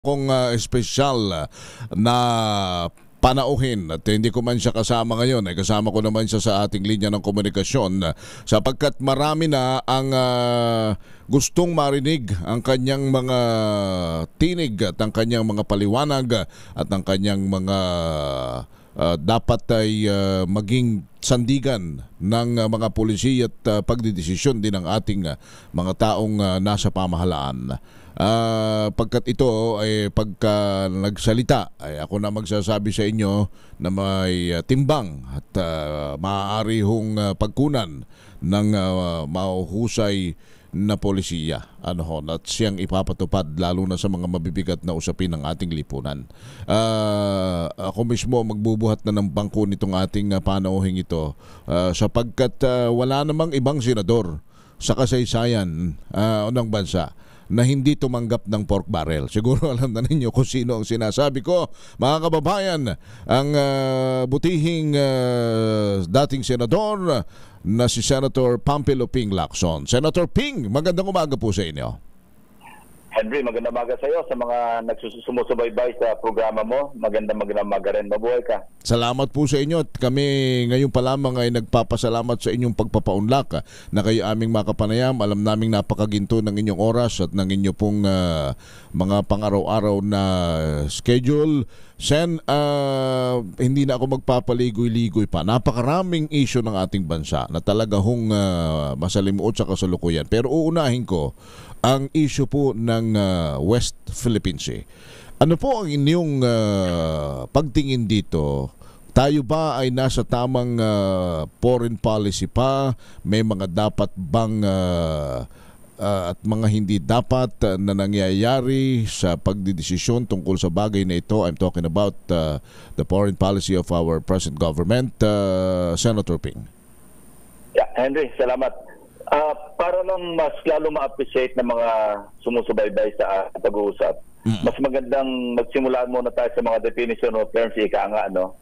Kung espesyal na panauhin at hindi ko man siya kasama ngayon, ay kasama ko naman siya sa ating linya ng komunikasyon sapagkat marami na ang gustong marinig ang kanyang mga tinig at ang kanyang mga paliwanag at ang kanyang mga dapat ay maging sandigan ng mga pulisiya at pagdidesisyon din ng ating mga taong nasa pamahalaan. Pagkat ito ay pagka nagsalita ay ako na magsasabi sa inyo na may timbang at maaari hong pagkunan ng mahuhusay na polisiya at siyang ipapatupad lalo na sa mga mabibigat na usapin ng ating lipunan. Ako mismo magbubuhat na ng bangko nitong ating panauhing ito sapagkat wala namang ibang senador sa kasaysayan ng bansa na hindi tumanggap ng pork barrel. Siguro alam na ninyo kung sino ang sinasabi ko. Mga kababayan, ang butihing dating senador na si Senator Pampilo Ping Lacson. Senator Ping, magandang umaga po sa inyo. Henry, magandang umaga sa iyo, sa mga nagsusumusubaybay sa programa mo. Magandang umaga rin. Mabuhay ka. Salamat po sa inyo at kami ngayon pa lamang ay nagpapasalamat sa inyong pagpapaunlak na kayo aming makapanayam. Alam naming napakaginto ng inyong oras at ng inyong pong mga pang-araw-araw na schedule. Sen, hindi na ako magpapaligoy-ligoy pa. Napakaraming issue ng ating bansa na talaga hong masalimuot sa kasalukuyan. Pero uunahin ko ang issue po ng West Philippine Sea. Ano po ang inyong pagtingin dito? Tayo ba ay nasa tamang foreign policy pa? May mga dapat bang at mga hindi dapat na nangyayari sa pagdidesisyon tungkol sa bagay na ito? I'm talking about the foreign policy of our present government. Senator Ping. Yeah, Henry, salamat. Para lang mas lalo ma-appreciate ng mga sumusubaybay sa pag-uusap, mas magandang magsimula muna tayo sa mga definition of terms, ika nga, no?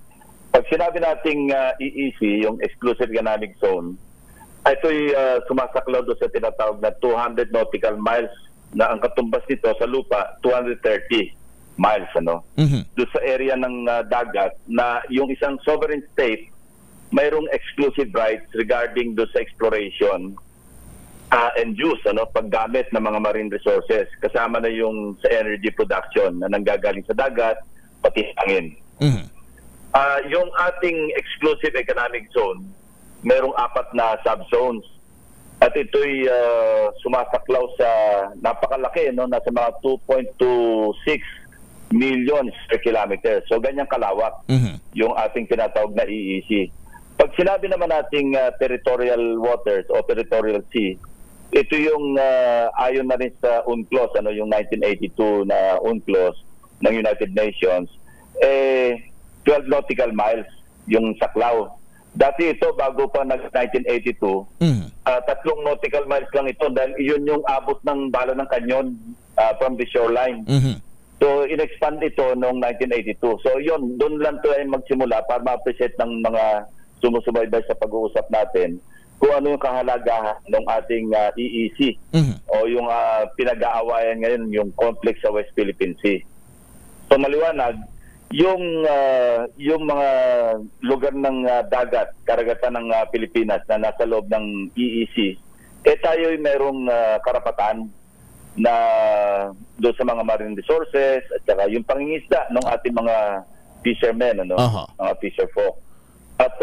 Pag sinabi nating EEZ, yung Exclusive Economic Zone, ito'y sumasaklaw doon sa tinatawag na 200 nautical miles na ang katumbas nito sa lupa, 230 miles, ano? Doon sa area ng dagat na yung isang sovereign state mayroong exclusive rights regarding doon sa exploration and use, paggamit ng mga marine resources, kasama na yung sa energy production na nanggagaling sa dagat, pati hangin. Yung ating exclusive economic zone, merong 4 na subzones. At ito'y sumasaklaw sa napakalaki, nasa mga 2.26 million square kilometers. So ganyang kalawak yung ating tinatawag na EEZ. Pag sinabi naman nating territorial waters o territorial sea, ito yung ayon na rin sa UNCLOS, yung 1982 na UNCLOS ng United Nations, 12 nautical miles yung saklaw. Dati ito, bago pa nag-1982, 3 nautical miles lang ito dahil yun yung abot ng bala ng kanyon from the shoreline. So, in-expand ito noong 1982. So, yun, doon lang ito ay magsimula para ma-appreciate ng mga sumusubaybay sa pag-uusap natin kung ano yung kahalagahan ng ating EEZ o yung pinag-aawayan ngayon, yung conflict sa West Philippine Sea. So maliwanag, yung mga lugar ng dagat, karagatan ng Pilipinas na nasa loob ng EEZ, tayo ay merong karapatan na doon sa mga marine resources at saka yung pangingisda ng ating mga fishermen, mga fisher folk. At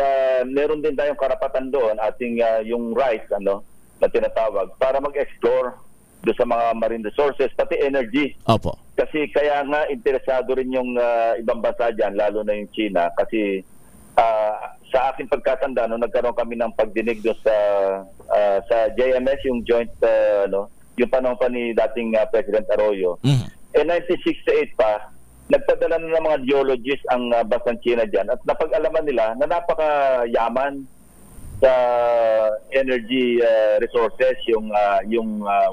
meron din tayong karapatan doon, ating yung rights na tinatawag, para mag-explore doon sa mga marine resources, pati energy. Opo. Kasi kaya nga interesado rin yung ibang bansa dyan, lalo na yung China. Kasi sa aking pagkatanda, nagkaroon kami ng pagdinig doon sa JMS, yung joint, yung panahon pa ni dating President Arroyo. 1968 pa, nagpadala na ng mga geologists ang bansang China dyan at napag-alaman nila na napakayaman sa energy resources yung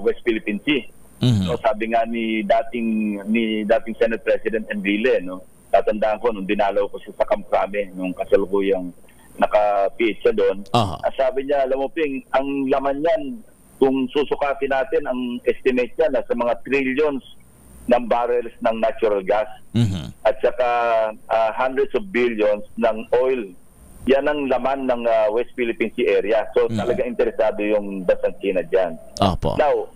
West Philippine Sea. So, sabi nga ni dating Senate President Enrile, tatandaan ko nung dinalaw ko siya sa Camp Crame nung kasalukuyang naka-PH siya doon. Sabi niya, alam mo Ping, ang laman niyan, kung susukatin natin, ang estimate niya na sa mga trillions ng barrels ng natural gas at saka hundreds of billions ng oil. Yan ang laman ng West Philippine Sea area. So talaga interesado yung bansang China dyan. Now,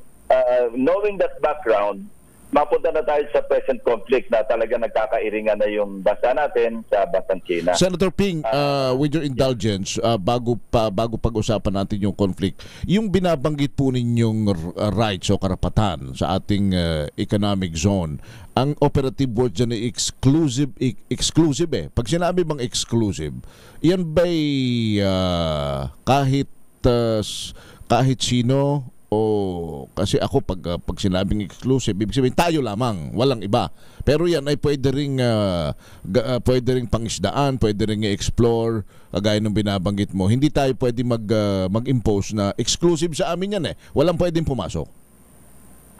knowing that background, mapunta na tayo sa present conflict na talaga nagkakairingan na yung bansa natin sa bansang China. Senator Ping, with your indulgence, bago pag-usapan natin yung conflict, yung binabanggit po ninyong rights o karapatan sa ating economic zone, ang operative word dyan ay exclusive eh. Pag sinabi bang exclusive, yan ba'y kahit sino? O kasi ako pag sinabing exclusive, ibig sabihin tayo lamang, walang iba. Pero yan ay pwede ring pangisdaan, pwede ring i-explore, kagaya ng binabanggit mo. Hindi tayo pwede mag-impose na exclusive sa amin yan eh. Walang pwedeng pumasok.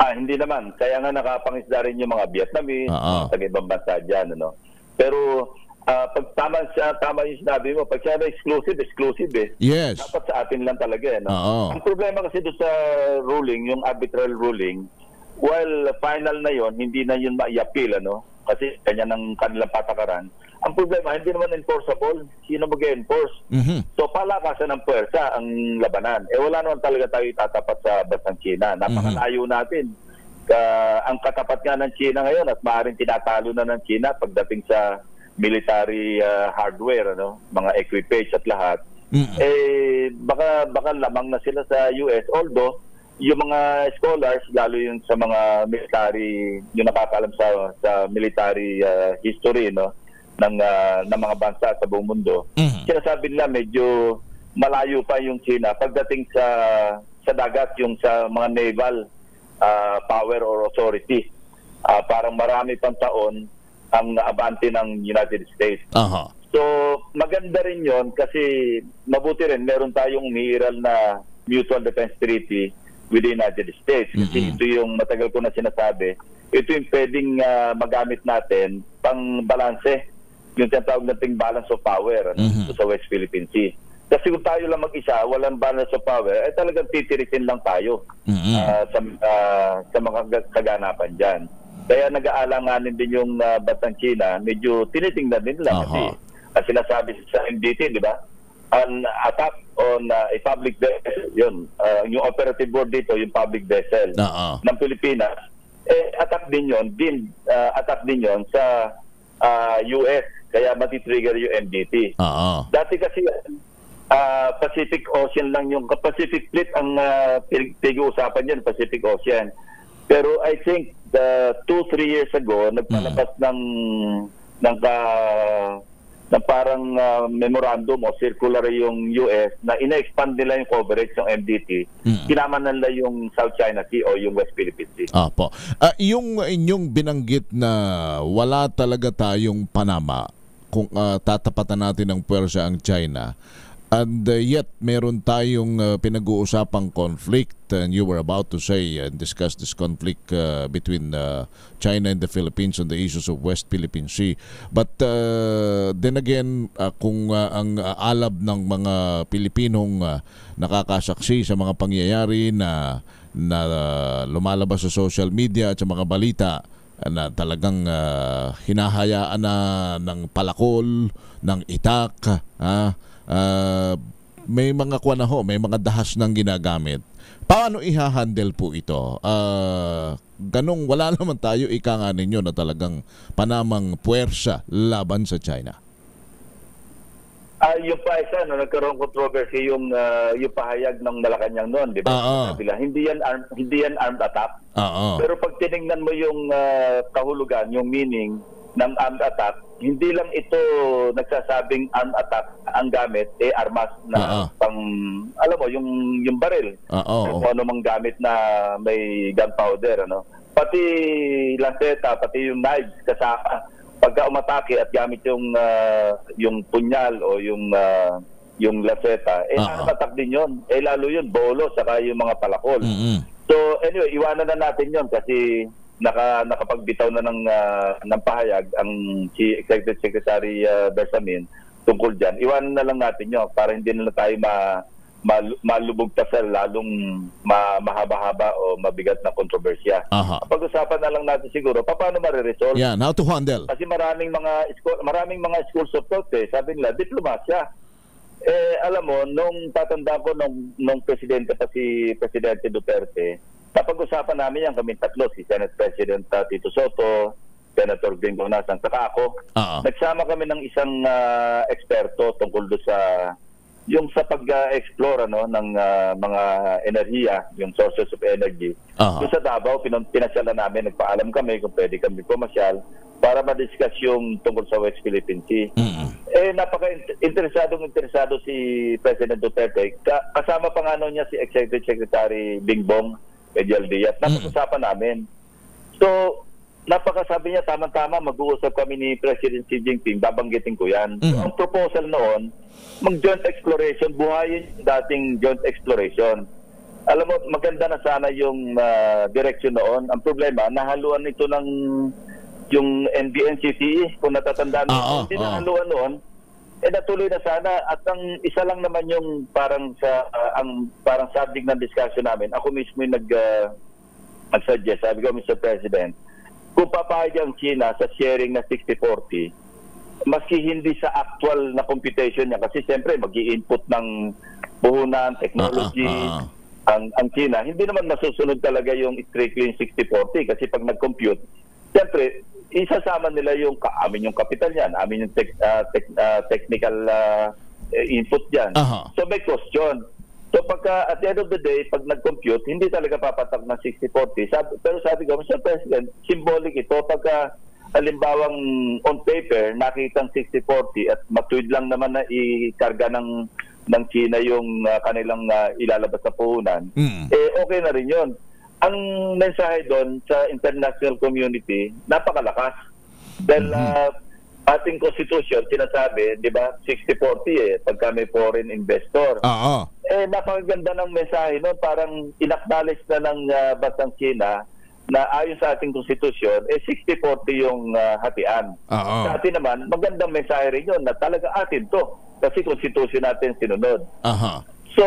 Hindi naman. Kaya nga nakapangisda rin yung mga Vietnamese, sa ibang bansa dyan. Ano? Pero pag tama yung sinabi mo, pag siya exclusive eh. Yes. Dapat sa atin lang talaga eh. No? Ang problema kasi doon sa ruling, yung arbitral ruling, while final na yon, hindi na yun ma-i-appeal, ano? Kasi kanya ng kanilang patakaran. Ang problema, hindi naman enforceable. Sino mag-enforce? So palakasan ng puwersa ang labanan. Wala naman talaga tayo tatapat sa bansang China. Napakalayo natin. Ang katapat nga ng China ngayon at maaaring tinatalo na ng China pagdating sa military hardware, ano, mga equipage at lahat, baka lamang na sila sa US. Although, yung mga scholars, lalo yung sa mga military, yung nakakaalam sa military history, no, ng mga bansa sa buong mundo, sinasabi nila medyo malayo pa yung China pagdating sa dagat, yung sa mga naval power or authority. Parang marami pang taon ang abante ng United States. So, maganda rin yon kasi mabuti rin, meron tayong umiiral na Mutual Defense Treaty with the United States. Kasi ito yung matagal ko na sinasabi, ito yung pwedeng magamit natin pang balanse, yung tinatawag nating balance of power sa West Philippine Sea. Kasi kung tayo lang mag-isa, walang balance of power, talagang titirisin lang tayo sa mga kaganapan dyan. Kaya nag-aalanganin din yung bansang China, medyo tinitingnan din nila kasi sinasabi sa MDT, di ba? An attack on a public vessel, yun. Yung operative word dito, yung public vessel ng Pilipinas, attack din yon sa US, kaya matitrigger yung MDT. Dati kasi Pacific Ocean lang yung Pacific Fleet ang pag-uusapan yan, Pacific Ocean. Pero I think 2-3 years ago nagpalabas ng parang memorandum o circular yung US na ina-expand nila yung coverage ng MDT. Kinaman nila yung South China Sea o yung West Philippine Sea. Yung inyong binanggit na wala talaga tayong panama kung tatapatan natin ng puwersa ang China. And yet, meron tayong pinag-uusapang conflict, and you were about to say and discuss this conflict between China and the Philippines on the issues of West Philippine Sea. But then again, kung ang alab ng mga Pilipinong nakakasaksi sa mga pangyayari na lumalabas sa social media at sa mga balita, na talagang hinahayaan na ng palakol, ng itak, may mga may mga dahas ng ginagamit. Paano ihahandle po ito? Ganong wala naman tayo ika nga ninyo na talagang panamang puwersa laban sa China. Yung pa isa, nagkaroon controversy yung pahayag ng Malacanang noon, di ba? Hindi yan armed attack. Pero pag tinignan mo yung kahulugan, yung meaning ng armed attack, hindi lang ito nagsasabing armed attack ang gamit, armas na pang, alam mo, yung baril. Kung ano mang gamit na may gunpowder, ano? Pati lanceta, pati yung knives kasama. Pagka umatake at gamit yung punyal o yung lanceta, armed attack din yun. Lalo yun, bolo, saka yung mga palakol. So anyway, iwanan na natin yun kasi nakapagbitaw na ng pahayag ang si Executive Secretary Bersamin tungkol dyan. Iwanan na lang natin yun para hindi na tayo malubog pa sa lalong mahaba-haba o mabigat na kontrobersya. Pag-usapan na lang natin siguro paano mariresolve. Yeah, how to handle. Kasi maraming mga schools of thought sabi nila diplomasya. Alam mo, nung tatanda ko nung presidente pa si Presidente Duterte, napag-usapan namin yan kami tatlo, si Senate President Tito Soto, Senator Gringo Nasang, saka ako. Nagsama kami ng isang eksperto tungkol do sa pag-explore ng mga enerhiya, yung sources of energy. Doon sa Davao, pinasyalan namin, nagpaalam kami kung pwede kami pumasyal para ma-discuss yung tungkol sa West Philippine Sea. Napaka-interesado si President Duterte. Kasama pa nga niya si Executive Secretary Bingbong Medial Diaz. Napag-usapan namin. So, napakasabi niya, tama-tama, mag-uusap kami ni President Xi Jinping, babanggitin ko yan. So, ang proposal noon, mag-joint exploration, buhayin yung dating joint exploration. Alam mo, maganda na sana yung direction noon. Ang problema, nahaluan ito ng yung NBNCTE, kung natatandaan mo, hindi nahaluan noon, natuloy na sana. At ang isa lang naman yung parang subject ng discussion namin, ako mismo yung nag-suggest, sabi ko, Mr. President, kung papayag ang China sa sharing na 60-40, maski hindi sa actual na computation niya, kasi siyempre mag-i-input ng puhunan, technology, ang China, hindi naman masusunod talaga yung strictly 60-40 kasi pag nag-compute, siyempre, isasama nila yung amin yung capital yan, amin yung technical input yan. So may question. So pagka at the end of the day, pag nag-compute, hindi talaga papatak ng 60-40. Pero sabi ko, Mr. President, symbolic ito. Pagka halimbawang on paper, nakitang 60-40 at matuwid lang naman na ikarga ng China yung kanilang ilalabas sa puhunan, okay na rin yun. Ang mensahe doon sa international community, napakalakas. Dahil ating constitution, sinasabi, di ba, 60-40 pagka may foreign investor. Napakaganda ng mensahe noon, parang inacknowledge na ng bansang China na ayon sa ating constitution, 60-40 yung hatian. Sa atin naman, magandang mensahe rin yun na talaga atin to. Kasi constitution natin sinunod. So,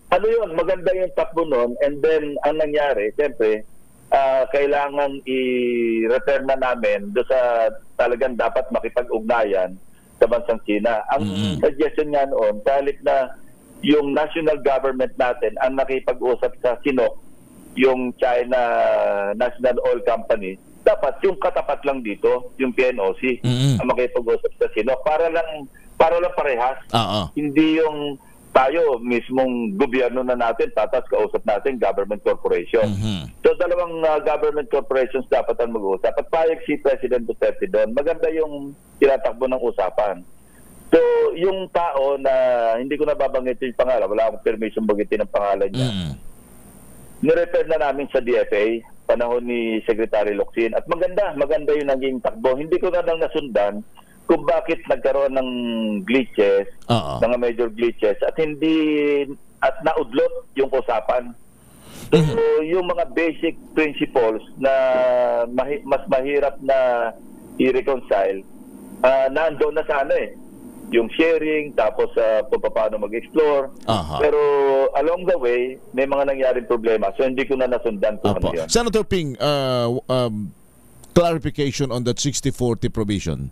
ano yun, maganda yung takbo noon, and then ang nangyari, siyempre, kailangan i-refer na namin doon sa talagang dapat makipag-ugnayan sa bansang China. Ang suggestion nga noon, sa halip na yung national government natin ang nakipag-usap sa CNOOC, yung China National Oil Company, dapat yung katapat lang dito, yung PNOC, ang makipag-usap sa CNOOC para lang parehas. Hindi yung tayo mismong gobyerno na natin, tatas kausap natin government corporation. So dalawang government corporations dapat ang mag-uusap. At payag si President Duterte doon, maganda yung tinatakbo ng usapan. So yung tao na hindi ko nababanggitin yung pangalan, wala akong permission bagitin ang pangalan niya, nirefer na namin sa DFA, panahon ni Secretary Locsin. At maganda yung naging takbo. Hindi ko na lang nasundan kung bakit nagkaroon ng glitches, mga major glitches, at naudlot yung usapan. So, yung mga basic principles na mas mahirap na i-reconcile, nandoon na sana yung sharing, tapos kung paano mag-explore. Pero along the way, may mga nangyaring problema. So, hindi ko na nasundan kung ano yan. Senator Ping, clarification on that 60-40 provision.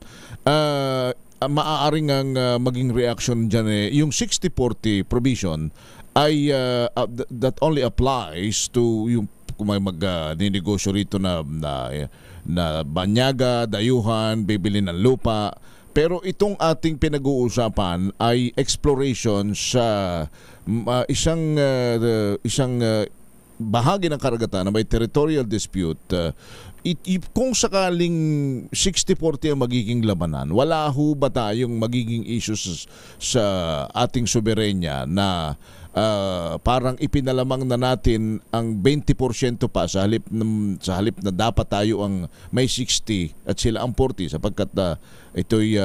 Maaaring ang maging reaction dyan yung 60-40 provision ay that only applies to yung kung may mag-ninegosyo rito na banyaga, dayuhan, bibili ng lupa. Pero itong ating pinag-uusapan ay exploration sa isang bahagi ng karagatan na may territorial dispute. Kung sakaling 60-40 ang magiging labanan, wala ho ba tayong magiging issues sa ating soberenya na parang ipinalamang na natin ang 20% pa sa halip na dapat tayo ang may 60 at sila ang 40 sapagkat ito'y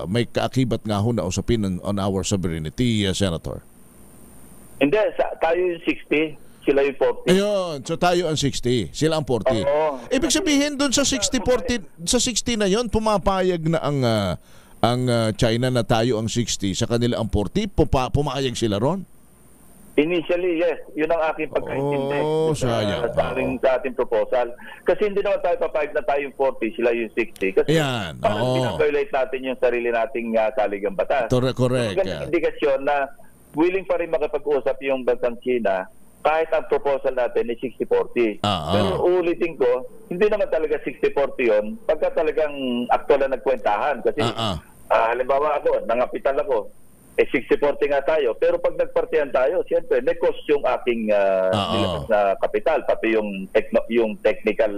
may kaakibat nga ho na usapin on our sovereignty, Senator? Hindi, tayo yung 60. Sila yung 40. Ayun, so tayo ang 60, sila ang 40. Ibig sabihin doon sa 60-40, sa 60 na yon pumapayag na ang China na tayo ang 60, sa kanila ang 40, pumayag sila ron? Initially, yes. Yun ang aking pagkaintindi sayang. sa ating proposal. Kasi hindi naman tayo papayag na tayo yung 40, sila yung 60. Kasi parang pinaviolate natin yung sarili nating saligang batas. Correct. So, magandang indikasyon na willing pa rin makipag-usap yung bansang China kahit ang proposal natin ay 60-40. Pero uulitin ko, hindi naman talaga 60-40 yun pagka talagang aktual na nagkwentahan. Kasi halimbawa ako, nangapital ako, 60-40 nga tayo. Pero pag nagpartihan tayo, siyempre, may cost yung aking nilabas na kapital. Pati yung technical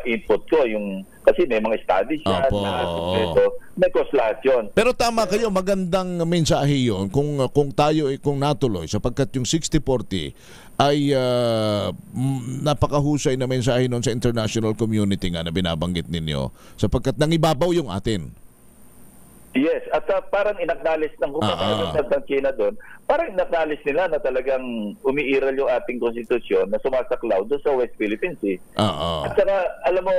input ko. Kasi may mga studies yan. May cost lahat yun. Pero tama kayo, magandang mensahe yun kung natuloy. Sapagkat yung 60-40 ay napakahusay na mensahe nun sa international community nga na binabanggit ninyo. Sapagkat nangibabaw yung atin. Yes, at parang inacknowledge ng hukumang ng China doon, parang inacknowledge nila na talagang umiiral yung ating konstitusyon na sumasaklaw doon sa West Philippines. At saka, alam mo,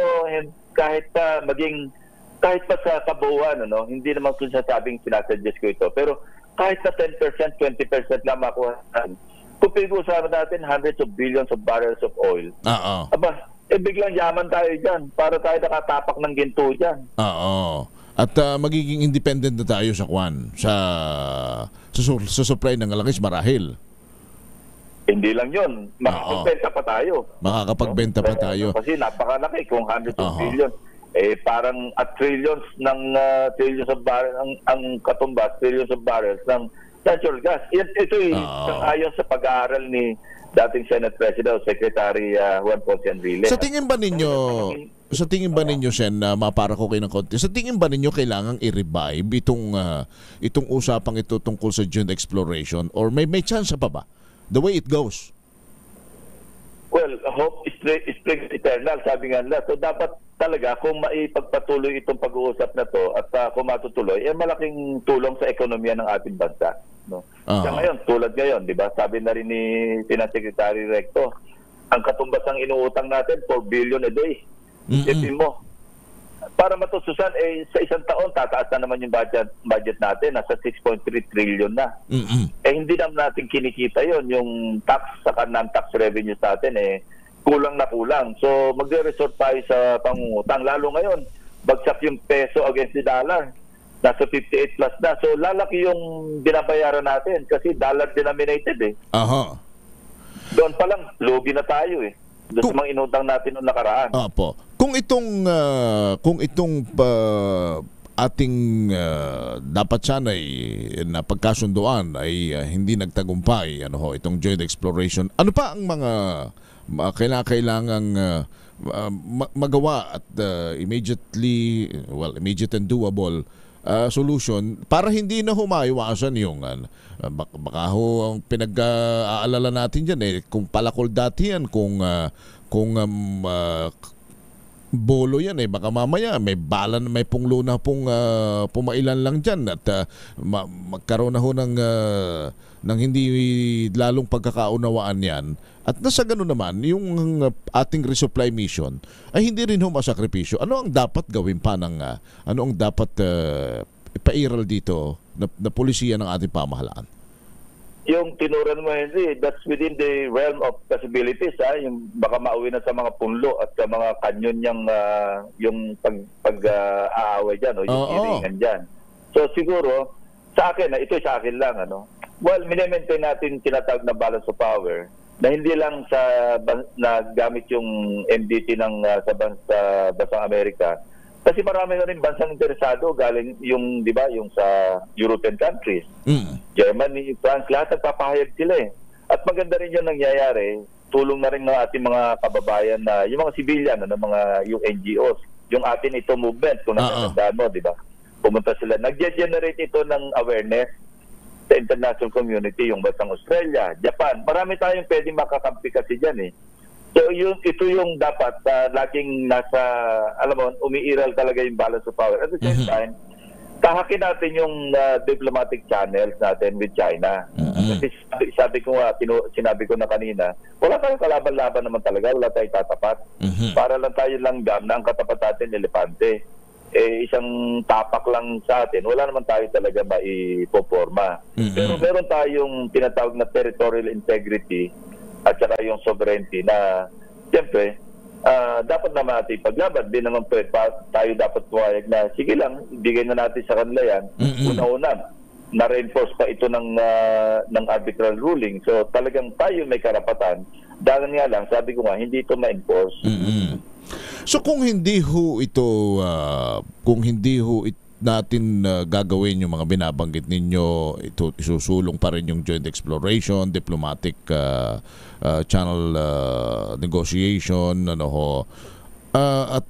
kahit pa sa kabuuan, hindi naman kung sasabing sinasuggest ko ito, pero kahit na 10%, 20% lang makuha, kung pinag-uusapan natin hundreds of billions of barrels of oil, biglang yaman tayo dyan para tayo nakatapak ng ginto dyan. At magiging independent na tayo sa sa supply ng langis marahil. Hindi lang yun. Makakapagbenta pa tayo. Makakapagbenta pa tayo. Kasi napakalaki kung hundreds of billions. Parang at trillions trillions of barrels ang katumbas, trillions of barrels ng natural gas. Ito ayon sa pag-aaral ni dating Senate President o Secretary Juan Ponce Enrile. Sa tingin ba ninyo, Sen, mapara ko kayo ng konti, sa tingin ba ninyo kailangang i-revive itong usapang ito tungkol sa joint exploration or may chance pa ba? The way it goes. Well, hope springs eternal, sabi nga nila. So dapat talaga kung maipagpatuloy itong pag-uusap na to at kung matutuloy, malaking tulong sa ekonomiya ng ating bansa. Ngayon, tulad ngayon, di ba? Sabi na rin ni Finance Secretary Recto, ang katumbas ng inuutang natin, 4 billion a day. Isipin mo. Para matususan, sa isang taon, tataas na naman yung budget natin, nasa 6.3 trillion na. Hindi naman natin kinikita yon yung tax, saka non-tax revenues natin, kulang na kulang. So, magre-resort tayo sa pangungutang. Lalo ngayon, bagsak yung peso against the dollar. Nasa 58 plus na. So, lalaki yung binabayaran natin kasi dollar denominated Doon pa lang, lugi na tayo Doon sa mga inutang natin noong nakaraan. Kung itong ating dapat sana na pagkasunduan ay hindi nagtagumpay, itong joint exploration, ano pa ang mga kailangang magawa at immediate and doable solution para hindi na humaiwasan yung baka ang pinag-aalala natin dyan kung palakol dati yan, kung bolo yan baka mamaya may balan, may punglo na pumailan lang dyan at magkaroon na ho ng hindi lalong pagkakaunawaan yan. At nasa ganun naman, yung ating resupply mission ay hindi rin masakripisyo. Ano ang dapat gawin pa ano ang dapat ipairal dito na polisiya ng ating pamahalaan? Yung tinuran mo, Henry, that's within the realm of possibilities. Yung baka mauwi na sa mga punlo at sa mga kanyon yung pag-aaway dyan o yung iringan dyan. So siguro, sa akin, ito sa akin lang, well, minimaintain natin tinatawag na balance of power na hindi lang na gamit yung MDT sa bansang Amerika. Kasi marami na rin bansang interesado galing yung, di ba, yung sa European countries. Germany, France, lahat nagpapahayag sila At maganda rin yung nangyayari, tulong na rin ng ating mga kababayan na yung mga civilian, yung NGOs, yung atin ito movement, kung nakatandaan mo, di ba? Pumunta sila. Nag-generate ito ng awareness sa international community, yung bansang Australia, Japan. Marami tayong pwedeng makakampi kasi dyan So ito yung dapat laging nasa, alam mo, umiiral talaga yung balance of power. At the same time, tahakin natin yung diplomatic channels natin with China. Kasi sinabi ko na kanina, wala tayong kalaban-laban naman talaga, wala tayong tatapat. Para lang tayo langgam na ang katapat natin elepante. isang tapak lang sa atin, wala naman tayo talaga maipoporma. Pero meron tayong tinatawag na territorial integrity at saka yung sovereignty na siyempre dapat naman natin paglaban. Di naman tayo dapat pumayag na sige lang, ibigay na natin sa kanila yan. Una-una, na-reinforce pa ito ng arbitral ruling. So talagang tayo may karapatan. Dahil nga lang, sabi ko nga, hindi ito ma-enforce. So kung hindi ho ito natin gagawin yung mga binabanggit ninyo, ito isusulong pa rin yung joint exploration, diplomatic channel negotiation, at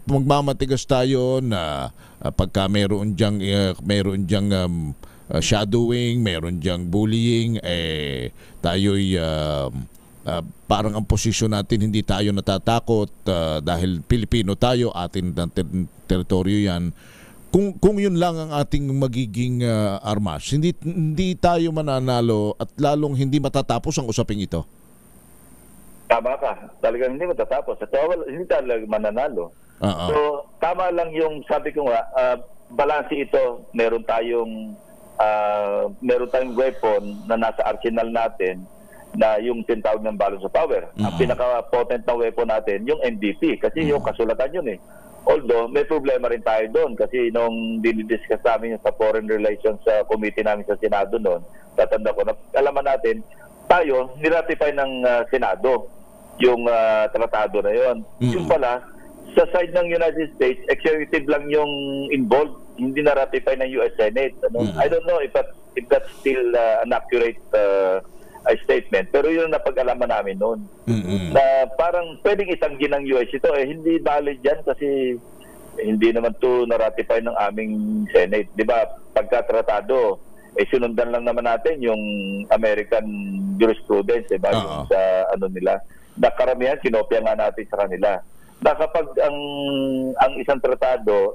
magmamatigas tayo na pagka meron diyang shadowing, meron diyang bullying, tayo'y parang ang posisyon natin, hindi tayo natatakot dahil Pilipino tayo, atin ng teritoryo yan. Kung yun lang ang ating magiging armas, hindi tayo mananalo at lalong hindi matatapos ang usaping ito. Tama ka. Talagang hindi matatapos. At hindi talaga mananalo. So, tama lang yung sabi ko nga, balanse ito. Meron tayong weapon na nasa arsenal natin na yung tinatawag ng balance of power. Ang pinaka-potent na weapon natin, yung NDP. Kasi yung kasulatan yun eh. Although, may problema rin tayo doon kasi nung dinidiscuss namin sa Foreign Relations Committee namin sa Senado noon, tatanda ko na, alaman natin, tayo, niratify ng Senado yung tratado na yon. Yung pala, sa side ng United States, executive lang yung involved, hindi na-ratify ng US Senate. I don't know if that's still an accurate statement, pero yun ang napag-alaman namin noon. Na parang pwedeng itanggi ng US ito, hindi valid yan kasi hindi naman to na-ratify ng aming Senate. Di ba, pagkatratado, sinundan lang naman natin yung American jurisprudence, diba? Yung sa nila. Na karamihan, kinopya nga natin sa kanila. Na kapag ang isang tratado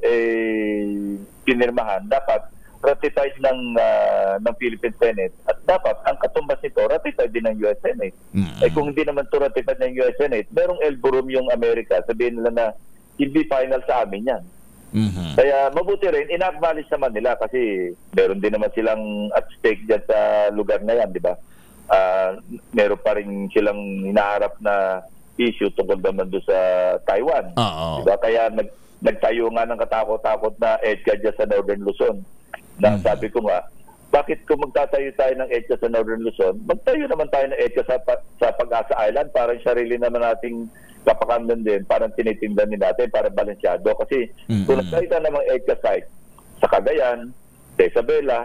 pinirmahan, dapat ratified ng Philippine Senate at dapat ang katumbas nito ratified din ng US Senate. Kung hindi naman ito ratified ng US Senate, merong elbow room yung Amerika, sabihin nila na hindi final sa amin yan. Kaya mabuti rin, ina-acknowledge naman nila kasi meron din naman silang at stake dyan sa lugar na yan, di ba? Meron pa rin silang hinaharap na issue tungkol naman doon sa Taiwan. Diba? Kaya nagtayo nga ng katakot-takot na EDCA dyan sa Northern Luzon. Na sabi ko nga, bakit kung magtatayo tayo ng EDCA sa Northern Luzon, magtayo naman tayo ng EDCA sa Pag-asa Island para yung sarili naman nating kapakanan din, parang tinitingnan din natin, para balansyado. Kasi kung nagtayo tayo ng mga EDCA site sa Cagayan, sa Isabela,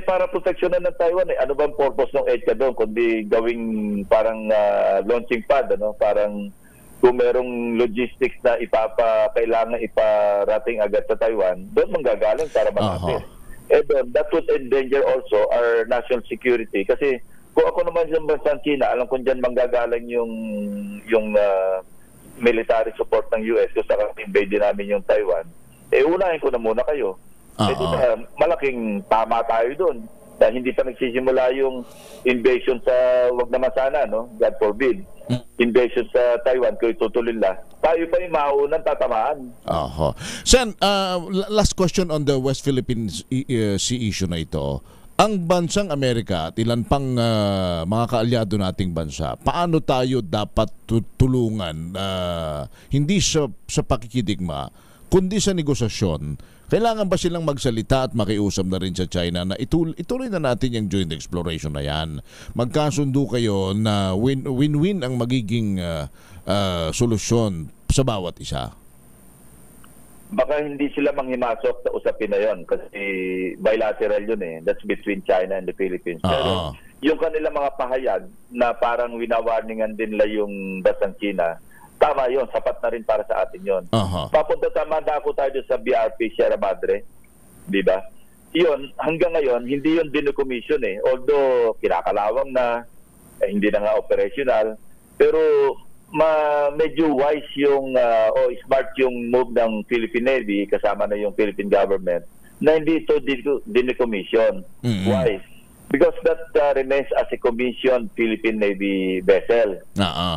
para proteksyonan ng Taiwan, ano bang purpose ng EDCA doon kundi gawing parang launching pad, parang kung merong logistics na kailangan iparating agad sa Taiwan, doon manggagaling para manatid. That would endanger also our national security kasi kung ako naman sa bansang China, alam ko dyan manggagaling yung military support ng US kung saka invade namin yung Taiwan, unahin ko na muna kayo. Malaking tama tayo doon. Dahil hindi pa nagsisimula yung invasion sa, wag naman sana, God forbid, invasion sa Taiwan, kung itutuloy lang, tayo pa yung maunang tatamaan. Sen, last question on the West Philippine Sea issue na ito. Ang bansang Amerika at ilan pang mga kaalyado nating bansa, paano tayo dapat tulungan, hindi sa pakikidigma, kundi sa negosasyon? Kailangan ba silang magsalita at makiusap na rin sa China na ituloy na natin yung joint exploration na yan? Magkasundo kayo na win-win ang magiging solusyon sa bawat isa. Baka hindi sila manghimasok sa usapin na yon kasi bilateral yun That's between China and the Philippines. Pero yung kanilang mga pahayag na parang winawarningan din nila yung bansang China, tama yun, sapat na rin para sa atin yun. Papunta ako tayo sa BRP Sierra Madre, di ba? Yun, hanggang ngayon, hindi yun dinocommission Although, kinakalawang na, hindi na nga operational, pero medyo wise yung, smart yung move ng Philippine Navy, kasama na yung Philippine government, na hindi ito dinocommission. Why? Because that remains as a commissioned Philippine Navy vessel.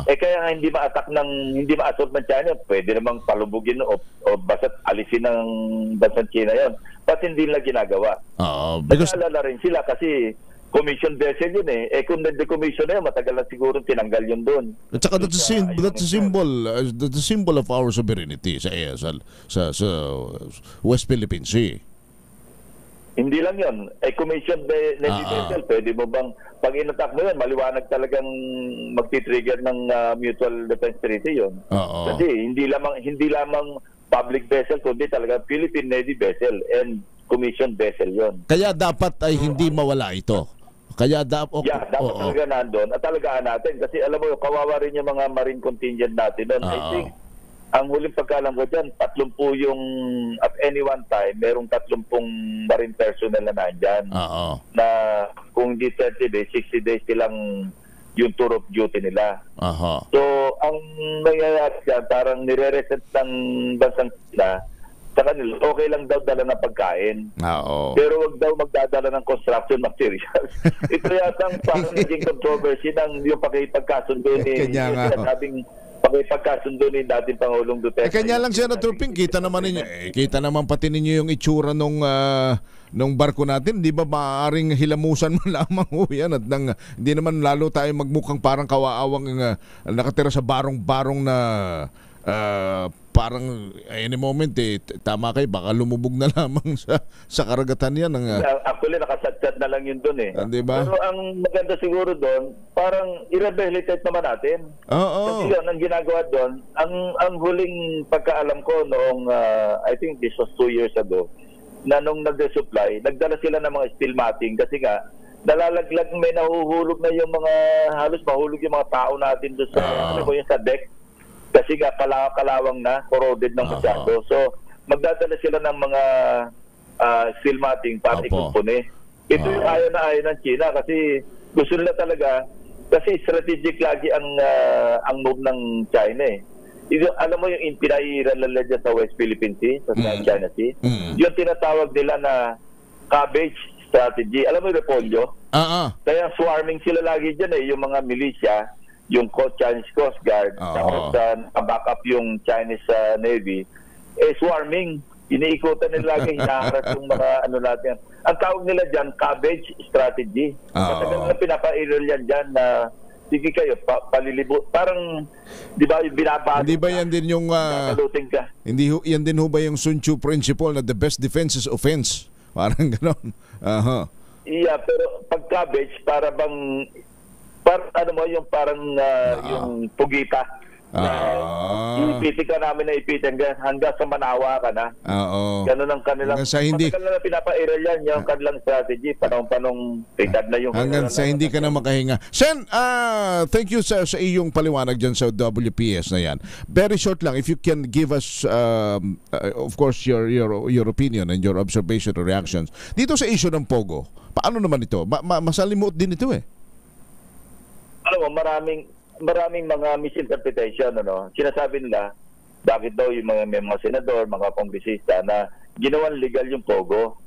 Kaya nga hindi ma-assault ng China, pwede namang palubugin o basta't alisin ng bansang China yon. But hindi nila ginagawa. Nag-aalala rin sila kasi commission vessel yun eh. Kung nag-decommission na yun, matagal na siguro tinanggal yun doon. At saka that's the symbol of our sovereignty sa West Philippine Sea. Hindi lang yun. Commission Navy vessel, pwede mo bang, pag inattack mo yun, maliwanag talagang magti-trigger ng mutual defense treaty yun. Kasi hindi lamang public vessel, kundi talaga Philippine Navy vessel and commission vessel yun. Kaya dapat ay hindi mawala ito. Dapat talaga nandun at talagaan natin. Kasi alam mo, kawawa rin yung mga marine contingent natin doon. I think, ang huling pagkalam ko dyan, 30 yung, at any one time, merong 30 marine personnel na nandyan. Na kung hindi 30 days, 60 days silang yung tour of duty nila. So, ang nangyayari dyan, parang nire-reset ng bansang sila sa kanila, okay lang daw dala ng pagkain. Pero wag daw magdadala ng construction materials. Ito yatang parang naging controversy ng yung pakipagkasundo ni pakipagkasundo ni dating Pangulong Duterte. Kanya lang, Senator Ping, kita naman pati ninyo yung itsura nung barko natin. Di ba maaaring hilamusan mo lamang yan at hindi naman lalo tayo magmukhang parang kawaawang nakatira sa barong-barong na parang any moment tama kayo, baka lumubog na lamang sa karagatan yan. Actually, nakasatsat na lang yun doon eh. Diba? Pero ang maganda siguro doon, parang i-rehabilitate naman natin. Kasi yun, ang ginagawa doon, ang huling pagkaalam ko noong, I think this was 2 years ago, na nung nag-resupply, nagdala sila ng mga steel matting kasi nga, nalalaglag, may nahuhulog na yung mga, halos mahulog yung mga tao natin doon sa deck. Kasi nga kalawang na, corroded ng masyado. So, magdadala sila ng mga steel matting para ikumpuni. Ito yung ayaw ng China kasi gusto nila talaga, kasi strategic lagi ang move ng China eh. Alam mo yung pinairan nila dyan sa West Philippine Sea, sa China Sea? Yung tinatawag nila na cabbage strategy. Alam mo yung repolyo? Kaya swarming sila lagi dyan eh, yung mga militia, yung Chinese Coast Guard, tapos back up yung Chinese Navy, swarming. Iniikutan nila lagi, hinaharas yung mga natin. Ang tawag nila dyan, cabbage strategy. Matagal na pinapairal yan dyan na sige kayo, palilibot. Parang, di ba, binabasa. Hindi ba yan din yung, hindi yan din ho ba yung Sun Tzu principle na the best defense is offense? Parang gano'n. Yeah, pero pag cabbage, para bang, yung parang yung pugita. Ipitin ka namin na ipitin hanggang sa manawa ka na. Ganun ang kanilang, matagal na pinapairal yan, yung kanilang strategy, panong edad na yung hanggang sa hindi ka na makahinga. Sen, thank you sa iyong paliwanag dyan sa WPS na yan. Very short lang, if you can give us of course your opinion and your observation or reactions dito sa issue ng Pogo. Paano naman ito? Masalimuot din ito eh. Alam mo, maraming mga misinterpretation, sinasabi nila, bakit daw yung mga senador, mga kongresista na ginawan legal yung Pogo.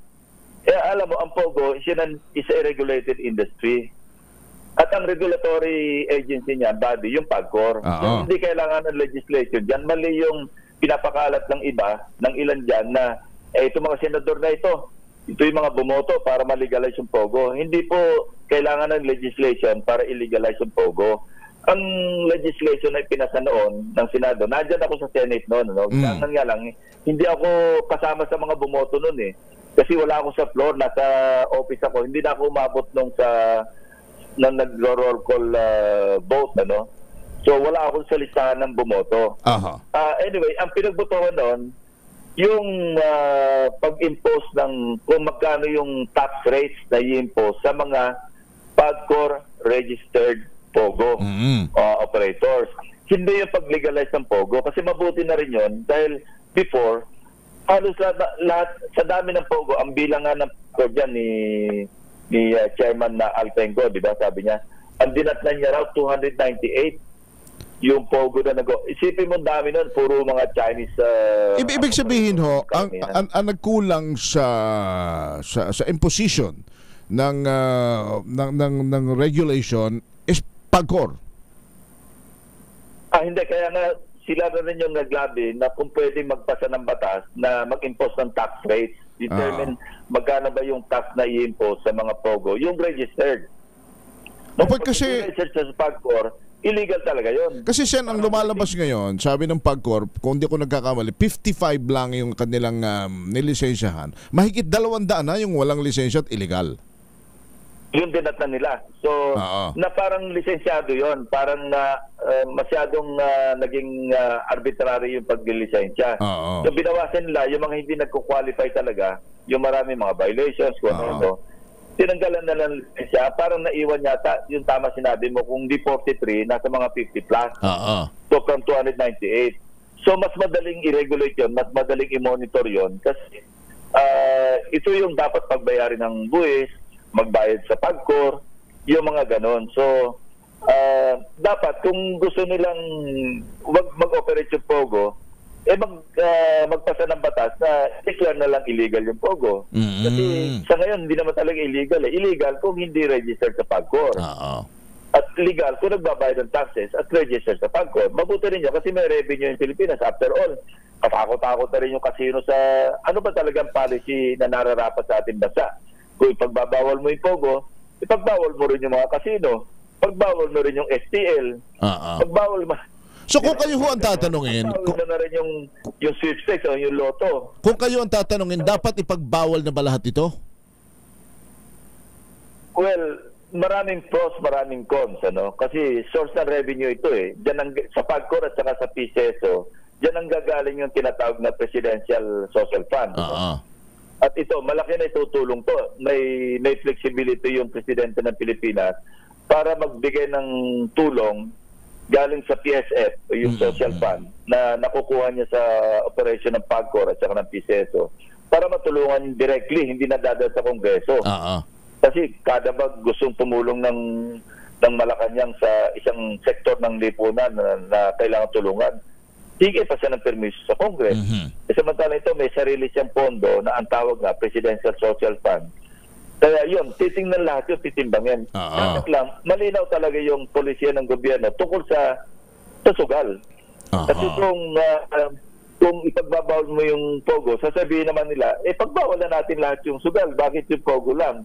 Alam mo, ang Pogo is a regulated industry. At ang regulatory agency niya, body, yung PAGCOR. Hindi kailangan ng legislation dyan. Mali yung pinapakalat ng iba, ng ilan dyan na, ito mga senador na ito yung mga bumoto para ma-legalize yung Pogo. Hindi po kailangan ng legislation para i-legalize yung Pogo. Ang legislation na ipinasa noon ng Senado, nandyan ako sa Senate noon. Kailangan nga lang, hindi ako kasama sa mga bumoto noon eh. Kasi wala ako sa floor, nasa office ako. Hindi na ako umabot nung nag-roll call vote. So wala akong sa listahan ng bumoto. Anyway, ang pinagbotohan noon, yung pag-impose ng kung magkano yung tax rates na i-impose sa mga PAGCOR registered Pogo operators. Hindi yung pag-legalize ng Pogo kasi mabuti na rin yun dahil before, halos lahat sa dami ng Pogo, ang bilang nga ng Pogo dyan ni Chairman na Altenco, di ba, sabi niya, ang dinatnan niya raw 298 yung Pogo na isipin mo dami nun, puro mga Chinese ibig sabihin ho, ang nagkulang sa imposition ng regulation is PAGCOR. Hindi, kaya nga sila na rin yung naglabi na kung pwede magpasa ng batas na mag-impose ng tax rates, determine magkano ba yung tax na i-impose sa mga POGO, yung registered. Kapag kasi registered sa PAGCOR, illegal talaga yun. Kasi Sen, ang lumalabas ngayon, sabi ng PAGCOR, kung hindi ko nagkakamali, 55 lang yung kanilang nilisensyahan. Mahigit 200 na yung walang lisensya at illegal. Yung dinatnan nila. So, na parang lisensyado yon, parang masyadong naging arbitrary yung paglilisensya. So, binawasan nila yung mga hindi nagko-qualify talaga, yung marami mga violations, kung ano, tinanggalan na lang lisensya, parang naiwan yata, yung tama sinabi mo, kung di 43, nasa mga 50 plus. So, from 298. So, mas madaling i-regulate yun, mas madaling i-monitor yun, kasi ito yung dapat pagbayarin ng buwis, magbayad sa PAGCOR, yung mga ganon. So, dapat kung gusto nilang mag-operate yung POGO, magpasa ng batas na declare na lang illegal yung POGO. Kasi sa ngayon, hindi naman talaga illegal. Illegal kung hindi registered sa PAGCOR. At legal kung nagbabayad ng taxes at registered sa PAGCOR. Mabuti rin yun kasi may revenue yung Pilipinas. After all, katakot-takot na rin yung casino sa ano ba talagang policy na nararapat sa ating bansa. Kung ipagbabawal mo yung POGO, ipagbawal mo rin yung mga kasino. Pagbawal mo rin yung STL. Pagbawal mo. So kung kayo ho ang tatanungin, pagbawal na rin yung sweepstakes o yung loto. Kung kayo ang tatanungin, dapat ipagbawal na ba lahat ito? Well, maraming pros, maraming cons, ano? Kasi source ng revenue ito eh. Sa PAGCOR at saka sa PCSO, diyan ang gagaling yung tinatawag na Presidential Social Fund. At ito, malaki na itutulong to. May flexibility yung Presidente ng Pilipinas para magbigay ng tulong galing sa PSF, yung Social Fund, na nakukuha niya sa operation ng PAGCOR at saka ng PCSO para matulungan directly, hindi nadadala sa Kongreso. Kasi kada ba gustong tumulong ng Malacanang sa isang sektor ng lipunan na kailangan tulungan, sige pa siya ng permiso sa Congress. Samantala ito, may sarili siyang pondo na ang tawag na Presidential Social Fund. Kaya yun, titingnan lahat yun, titimbangin. Dapat lang, malinaw talaga yung polisiya ng gobyerno tungkol sa sugal. Kasi kung ipagbabawal mo yung POGO, sasabihin naman nila, pagbawal na natin lahat yung sugal, bakit yung POGO lang?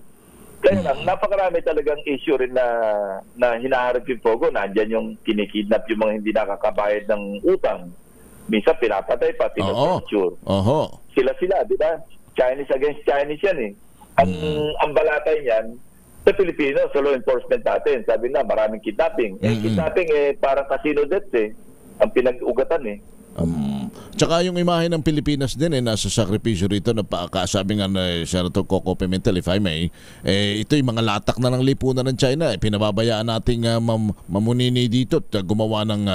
Kaya lang, napakarami talagang issue rin na hinaharap yung POGO. Nandyan yung kinikidnap yung mga hindi nakakabayad ng utang. Minsan pinapatay pa, pinatorture. Sila, di ba? Chinese against Chinese yan eh. Ang balatay niyan, sa Pilipino, sa law enforcement natin, sabi na maraming kidnapping. Kidnapping parang casino deaths eh. Ang pinag-ugatan eh. Tsaka yung imahe ng Pilipinas din nasa sakripisyo rito na kasabi nga na Senator Coco Pimentel, if I may, ito yung mga latak na ng lipunan ng China. Pinababayaan nating mamunini dito at gumawa ng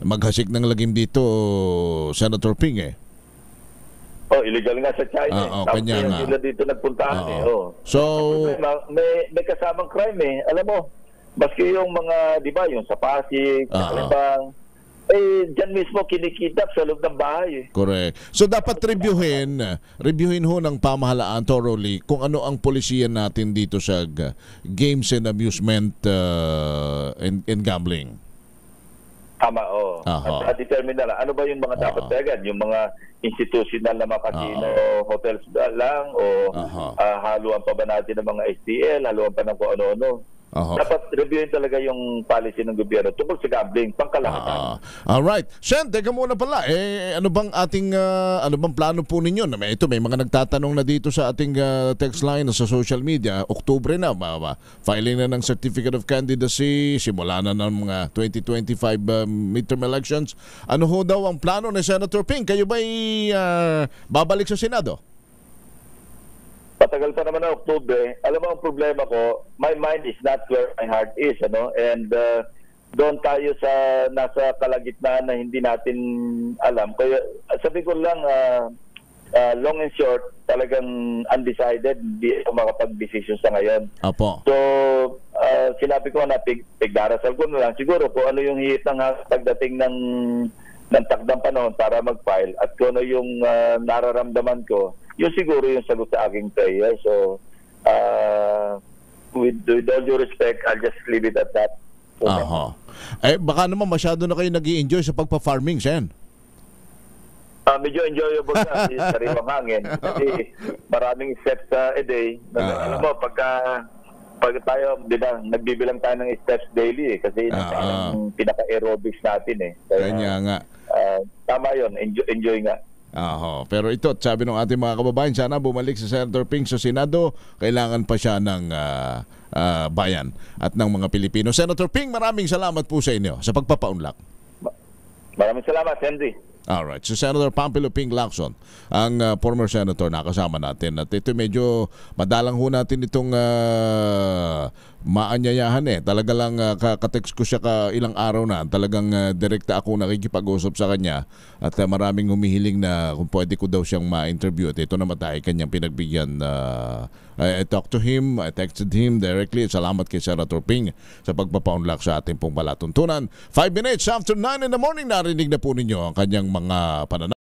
maghasik ng lagim dito, Senator Ping illegal nga sa China. Kanya nga. Sila dito nagpuntahan So, may kasamang crime eh. Alam mo, maski yung mga, di ba, yung sa Pasig, sa Alabang, dyan mismo kinikidnap sa loob ng bahay. Correct. So dapat reviewin ho ng pamahalaan thoroughly kung ano ang polisiya natin dito sa games and amusement and gambling. Tama, At determine na lang, ano ba yung mga dapat tagan? Yung mga institutional na mga casino, hotels lang, o haluan pa ba natin ng mga STL, haluan pa ng kung ano-ano? Dapat reviewin talaga yung policy ng gobyerno tungkol sa gambling, pangkalahatan. Alright. Sen, teka muna pala. Ano bang ating, ano bang plano po ninyo? May mga nagtatanong na dito sa ating text line sa social media. Oktubre na, filing na ng Certificate of Candidacy, simula na ng mga 2025 midterm elections. Ano ho daw ang plano ni Senator Ping? Kayo ba'y babalik sa Senado? Patagal pa naman na Oktubre. Alam mo ang problema ko, my mind is not where my heart is, ano? And doon tayo nasa kalagitnaan na hindi natin alam. Kaya sabi ko lang, long and short, talagang undecided, hindi ako makapag-decision sa ngayon. So, sinabi ko na pigdarasal ko na lang. Siguro kung ano yung hihit ng pagdating ng takdang panahon para mag-file at kung ano yung nararamdaman ko, yun siguro yung sagot sa aking prayer. So, With all due respect, I'll just leave it at that. So, Baka naman masyado na kayo nag-i-enjoy sa pagpa-farming, Sen. medyo enjoyable na yung sariwang hangin. Kasi maraming steps a day. Alam mo, pag tayo, nagbibilang tayo ng steps daily kasi yung pinaka-aerobics natin eh. Kaya nga. Tama yun, enjoy nga. Pero ito, sabi ng ating mga kababayan, sana bumalik si Senator Ping sa Senado. Kailangan pa siya ng bayan at ng mga Pilipino. Senator Ping, maraming salamat po sa inyo sa pagpapaunlak. Maraming salamat, Henry. Alright, so Senator Pampilo Ping Lacson, ang former senator na kasama natin. At ito medyo madalang ho natin itong maanyayahan eh. Talaga lang katext ko siya ilang araw na. Talagang direkta ako nakikipag-usap sa kanya. At maraming humihiling na kung pwede ko daw siyang ma-interview. At ito naman tayo kanyang pinagbigyan. I talked to him, I texted him directly. Salamat kay Senator Ping sa pagpapaunlak sa ating pong palatuntunan. 5 minutes after 9 in the morning, narinig na po ninyo ang kanyang mga pananaw.